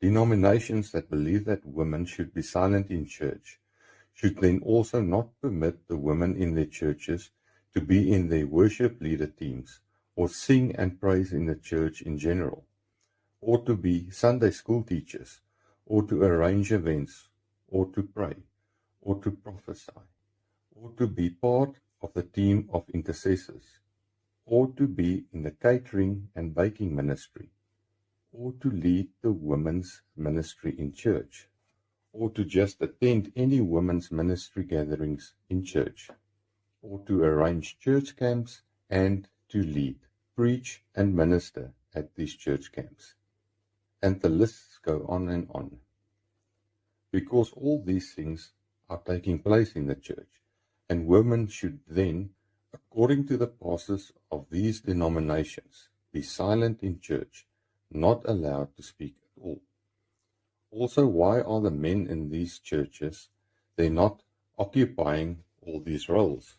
Denominations that believe that women should be silent in church should then also not permit the women in their churches to be in their worship leader teams, or sing and praise in the church in general, or to be Sunday school teachers, or to arrange events, or to pray, or to prophesy, or to be part of the team of intercessors, or to be in the catering and baking ministry, or to lead the women's ministry in church, or to just attend any women's ministry gatherings in church, or to arrange church camps and to lead, preach and minister at these church camps. And the lists go on and on. Because all these things are taking place in the church, and women should then, according to the pastors of these denominations, be silent in church, not allowed to speak at all. Also, why are the men in these churches, they're not occupying all these roles?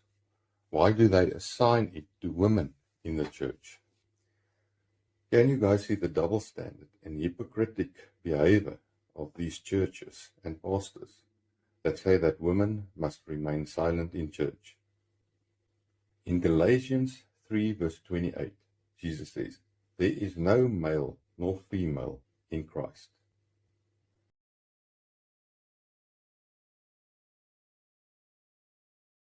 Why do they assign it to women in the church? Can you guys see the double standard and hypocritic behavior of these churches and pastors that say that women must remain silent in church? In Galatians 3 verse 28, Jesus says, "There is no male nor female in Christ.